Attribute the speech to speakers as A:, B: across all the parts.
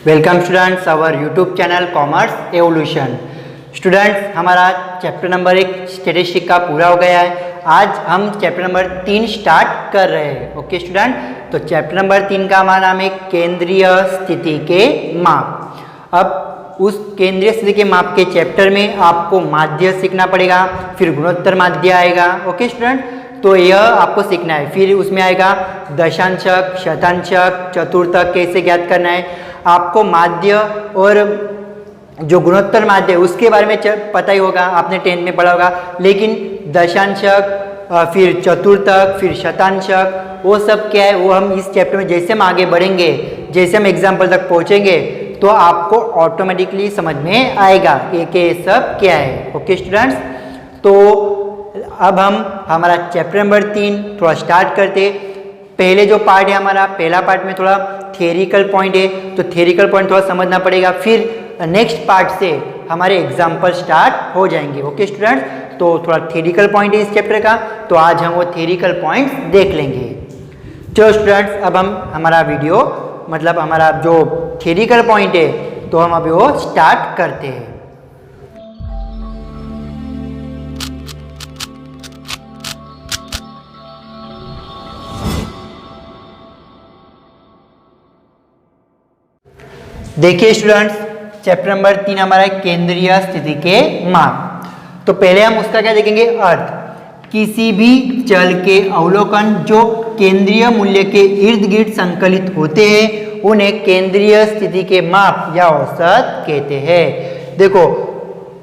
A: Welcome students our YouTube channel commerce evolution. Students हमारा chapter number 1 statistic का पूरा हो गया है। आज हम चैप्टर नंबर 3 स्टार्ट कर रहे हैं। ओके स्टूडेंट, तो चैप्टर नंबर 3 का हमारा नाम है केंद्रीय स्थिति के माप। अब उस केंद्रीय स्थिति के माप के चैप्टर में आपको माध्य सीखना पड़ेगा, फिर गुणोत्तर माध्य आएगा। ओके स्टूडेंट, तो यह आपको सीखना है। फिर उसमें आएगा दशांशक, शतांशक, चतुर्थक कैसे ज्ञात करना है। आपको माध्य और जो गुणोत्तर माध्य है उसके बारे में पता ही होगा, आपने 10th में पढ़ा होगा। लेकिन दशांशक, फिर चतुर्थक, फिर शतांशक, वो सब क्या है वो हम इस चैप्टर में जैसे हम आगे बढ़ेंगे, जैसे हम एग्जाम्पल तक पहुँचेंगे तो आपको ऑटोमेटिकली समझ में आएगा कि ये सब क्या है। ओके स्टूडेंट्स, तो अब हम हमारा चैप्टर नंबर 3 थोड़ा स्टार्ट करते। पहले जो पार्ट है हमारा, पहला पार्ट में थोड़ा थियरिकल पॉइंट है, तो थियरिकल पॉइंट थोड़ा समझना पड़ेगा। फिर नेक्स्ट पार्ट से हमारे एग्जाम्पल स्टार्ट हो जाएंगे। ओके स्टूडेंट्स, तो थोड़ा थियरिकल पॉइंट है इस चैप्टर का, तो आज हम वो थियरिकल पॉइंट्स देख लेंगे। चलो स्टूडेंट्स, अब हम हमारा वीडियो मतलब हमारा जो थियरिकल पॉइंट है तो हम अभी वो स्टार्ट करते हैं। देखिए स्टूडेंट्स, चैप्टर नंबर 3 हमारा केंद्रीय स्थिति के माप। तो पहले हम उसका क्या देखेंगे, अर्थ। किसी भी चल के अवलोकन जो केंद्रीय मूल्य के इर्द गिर्द संकलित होते हैं उन्हें केंद्रीय स्थिति के माप या औसत कहते हैं। देखो,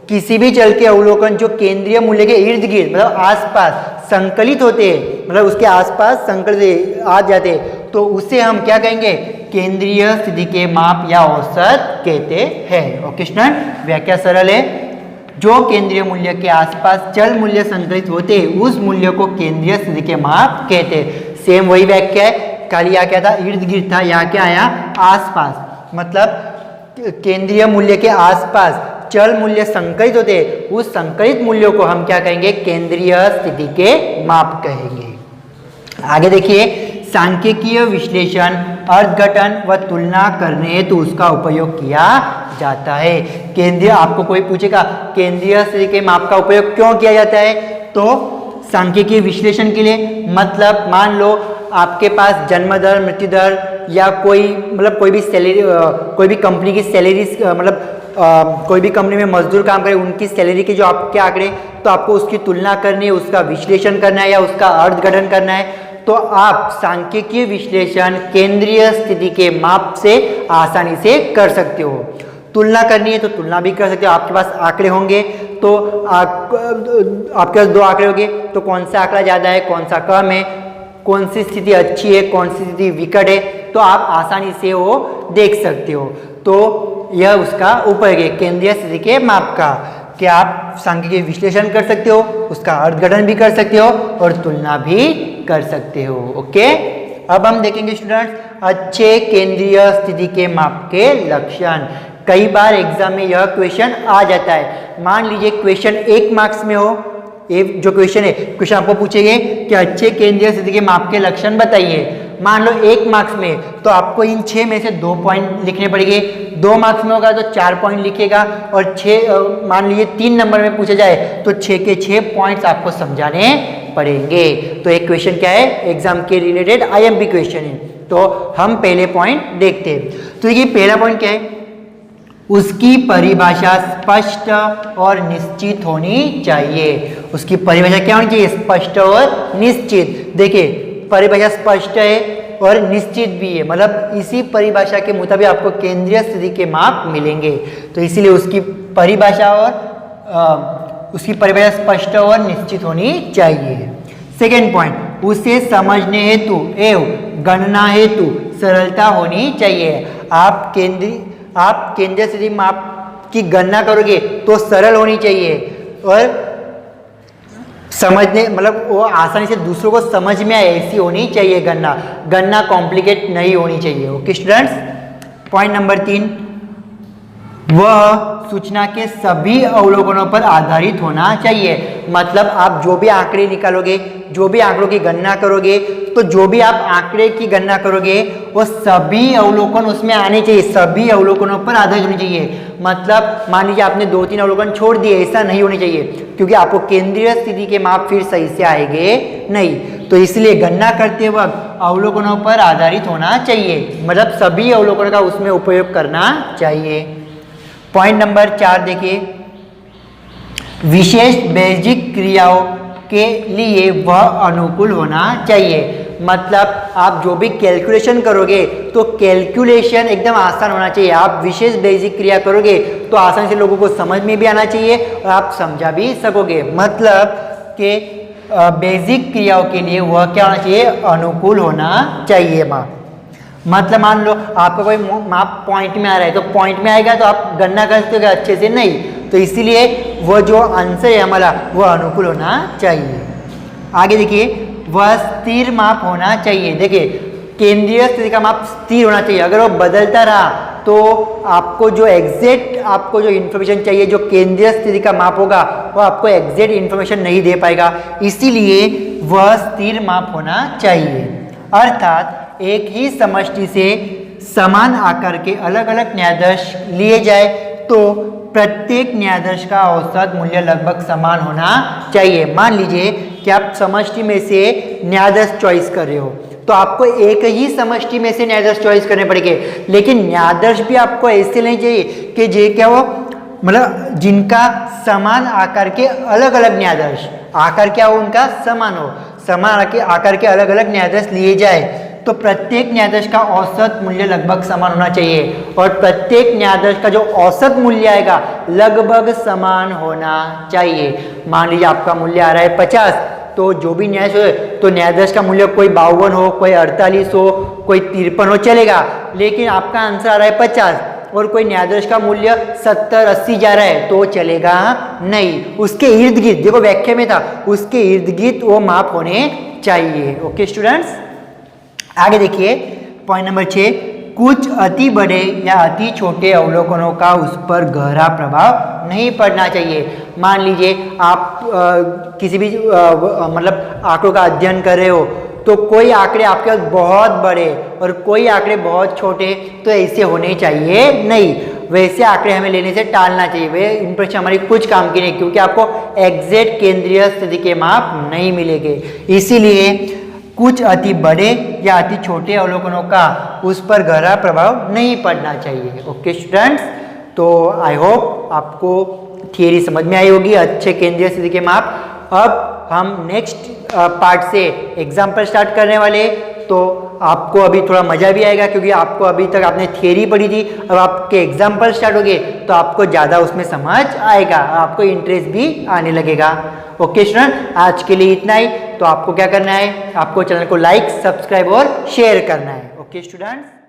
A: किसी भी चल के अवलोकन जो केंद्रीय मूल्य के इर्द गिर्द मतलब आसपास संकलित होते हैं, मतलब उसके आसपास संकलित आ जाते हैं, तो उसे हम क्या कहेंगे, केंद्रीय स्थिति के माप या औसत कहते हैं। ओके स्टूडेंट, व्याख्या सरल है। जो केंद्रीय मूल्य के आसपास चल मूल्य संकलित होते हैं उस मूल्य को केंद्रीय स्थिति के माप कहते हैं। सेम वही व्याख्या है, खाली यहाँ क्या था, इर्द गिर्द था, यहाँ क्या आया, आसपास। मतलब केंद्रीय मूल्य के आसपास चल मूल्य संकलित होते हैं, उस संकलित मूल्यों को हम क्या कहेंगे, केंद्रीय स्थिति के माप कहेंगे। आगे देखिए, सांख्यिकीय विश्लेषण, अर्थघटन व तुलना करने हेतु उसका उपयोग किया जाता है। केंद्रीय, आपको कोई पूछेगा केंद्रीय स्थिति के माप का उपयोग क्यों किया जाता है, तो सांख्यिकीय विश्लेषण के लिए। मतलब मान लो आपके पास जन्म दर, मृत्यु दर या कोई मतलब कोई भी सैलरी, कोई भी कंपनी की सैलरी, मतलब कोई भी कंपनी में मजदूर काम करे उनकी सैलरी के जो आपके आंकड़े, तो आपको उसकी तुलना करनी है, उसका विश्लेषण करना है या उसका अर्थघटन करना है, तो आप सांख्यिकीय विश्लेषण केंद्रीय स्थिति के माप से आसानी से कर सकते हो। तुलना करनी है तो तुलना भी कर सकते हो। आपके पास आंकड़े होंगे तो आपके पास 2 आंकड़े होंगे, तो कौन सा आंकड़ा ज़्यादा है, कौन सा कम है, कौन सी स्थिति अच्छी है, कौन सी स्थिति विकट है, तो आप आसानी से वो देख सकते हो। तो यह उसका उपयोग है केंद्रीय स्थिति के माप का, कि आप सांख्यिकीय विश्लेषण कर सकते हो, उसका अर्थघटन भी कर सकते हो और तुलना भी कर सकते हो। ओके, अब हम देखेंगे स्टूडेंट्स अच्छे केंद्रीय स्थिति के माप के लक्षण। कई बार एग्जाम में यह क्वेश्चन आ जाता है। मान लीजिए क्वेश्चन 1 मार्क्स में हो, ये जो क्वेश्चन है, क्वेश्चन आपको पूछेंगे कि अच्छे केंद्रीय स्थिति के माप के लक्षण बताइए। मान लो 1 मार्क्स में, तो आपको इन 6 में से 2 पॉइंट लिखने पड़ेंगे। 2 मार्क्स में होगा तो 4 पॉइंट लिखिएगा, और 6 मान लीजिए 3 नंबर में पूछा जाए तो 6 के 6 पॉइंट्स आपको समझाने पड़ेंगे। तो एक क्वेश्चन क्या है, एग्जाम के रिलेटेड IMP क्वेश्चन है। तो हम पहले पॉइंट देखते हैं। तो देखिए पहला पॉइंट क्या है, उसकी परिभाषा स्पष्ट और निश्चित होनी चाहिए। उसकी परिभाषा क्या होनी चाहिए, स्पष्ट और निश्चित। देखिए परिभाषा स्पष्ट है और निश्चित भी है, मतलब इसी परिभाषा के मुताबिक आपको केंद्रीय स्थिति के माप मिलेंगे। तो इसीलिए उसकी परिभाषा स्पष्ट और निश्चित होनी चाहिए। सेकेंड पॉइंट, उसे समझने हेतु एवं गणना हेतु सरलता होनी चाहिए। आप केंद्रीय स्थिति माप की गणना करोगे तो सरल होनी चाहिए, और समझने मतलब वो आसानी से दूसरों को समझ में आए ऐसी होनी चाहिए गणना कॉम्प्लिकेट नहीं होनी चाहिए। ओके स्टूडेंट्स, पॉइंट नंबर 3, वह सूचना के सभी अवलोकनों पर आधारित होना चाहिए। मतलब आप जो भी आंकड़े निकालोगे, जो भी आंकड़ों की गणना करोगे, तो जो भी आप आंकड़े की गणना करोगे वो सभी अवलोकन उसमें आने चाहिए, सभी अवलोकनों पर आधारित होने चाहिए। मतलब मान लीजिए आपने 2-3 अवलोकन छोड़ दिए, ऐसा नहीं होने चाहिए, क्योंकि आपको केंद्रीय स्थिति के माप फिर सही से आएंगे नहीं। तो इसलिए गणना करते वक्त अवलोकनों पर आधारित होना चाहिए, मतलब सभी अवलोकनों का उसमें उपयोग करना चाहिए। पॉइंट नंबर 4 देखिए, विशेष बेसिक क्रियाओं के लिए वह अनुकूल होना चाहिए। मतलब आप जो भी कैलकुलेशन करोगे तो कैलकुलेशन एकदम आसान होना चाहिए। आप विशेष बेसिक क्रिया करोगे तो आसानी से लोगों को समझ में भी आना चाहिए और आप समझा भी सकोगे। मतलब कि बेसिक क्रियाओं के लिए वह क्या होना चाहिए, अनुकूल होना चाहिए माप। मतलब मान लो आपका कोई माप पॉइंट में आ रहा है, तो पॉइंट में आएगा तो आप गणना कर सकते हो अच्छे से नहीं, तो इसीलिए वह जो आंसर है हमारा वह अनुकूल होना चाहिए। आगे देखिए, वह स्थिर माप होना चाहिए। देखिए केंद्रीय स्थिति का माप स्थिर होना चाहिए। अगर वो बदलता रहा तो आपको जो एग्जैक्ट आपको जो इन्फॉर्मेशन चाहिए, जो केंद्रीय स्थिति का माप होगा, वो आपको एग्जैक्ट इन्फॉर्मेशन नहीं दे पाएगा। इसीलिए वह स्थिर माप होना चाहिए। अर्थात एक ही समष्टि से समान आकार के अलग अलग न्यायाधीश लिए जाए तो प्रत्येक न्यायाधीश का औसत मूल्य लगभग समान होना चाहिए। मान लीजिए कि आप समष्टि में से न्यायाधीश चॉइस कर रहे हो, तो आपको एक ही समष्टि में से न्यायाधीश चॉइस करने पड़ेंगे, लेकिन न्यायाधीश भी आपको ऐसे नहीं चाहिए कि जे क्या वो मतलब जिनका समान आकार के अलग अलग न्यायाधीश, आकार क्या हो उनका समान हो, समान आकार के अलग अलग न्यायाधीश लिए जाए तो प्रत्येक न्यायाधीश का औसत मूल्य लगभग समान होना चाहिए। और प्रत्येक न्यायाधीश का जो औसत मूल्य आएगा लगभग समान होना चाहिए। मान लीजिए आपका मूल्य आ रहा है 50, तो जो भी न्यायाधीश हो तो न्यायाधीश का मूल्य कोई 52 हो, कोई 48 हो, कोई 53 हो चलेगा, लेकिन आपका आंसर आ रहा है 50 और कोई न्यायाधीश का मूल्य 70-80 जा रहा है तो चलेगा नहीं। उसके इर्द गिर्द, देखो व्याख्या में था, उसके इर्द गिर्द वो माप होने चाहिए। ओके स्टूडेंट्स, आगे देखिए पॉइंट नंबर 6, कुछ अति बड़े या अति छोटे अवलोकनों का उस पर गहरा प्रभाव नहीं पड़ना चाहिए। मान लीजिए आप किसी भी मतलब आंकड़ों का अध्ययन कर रहे हो, तो कोई आंकड़े आपके पास बहुत बड़े और कोई आंकड़े बहुत छोटे, तो ऐसे होने चाहिए नहीं। वैसे आंकड़े हमें लेने से टालना चाहिए, वे इम्प्रेशन हमारी कुछ काम की नहीं, क्योंकि आपको एग्जैक्ट केंद्रीय स्थिति के माप नहीं मिलेंगे। इसीलिए कुछ अति बड़े या अति छोटे अवलोकनों का उस पर गहरा प्रभाव नहीं पड़ना चाहिए। ओके स्टूडेंट्स, तो आई होप आपको थियरी समझ में आई होगी, अच्छे केंद्रीय स्थिति के माप। अब हम नेक्स्ट पार्ट से एग्जाम्पल स्टार्ट करने वाले, तो आपको अभी थोड़ा मज़ा भी आएगा, क्योंकि आपको अभी तक आपने थियरी पढ़ी थी, अब आपके एग्जाम्पल स्टार्ट हो गए तो आपको ज़्यादा उसमें समझ आएगा, आपको इंटरेस्ट भी आने लगेगा। ओके स्टूडेंट, आज के लिए इतना ही। तो आपको क्या करना है, आपको चैनल को लाइक, सब्सक्राइब और शेयर करना है। Okay students.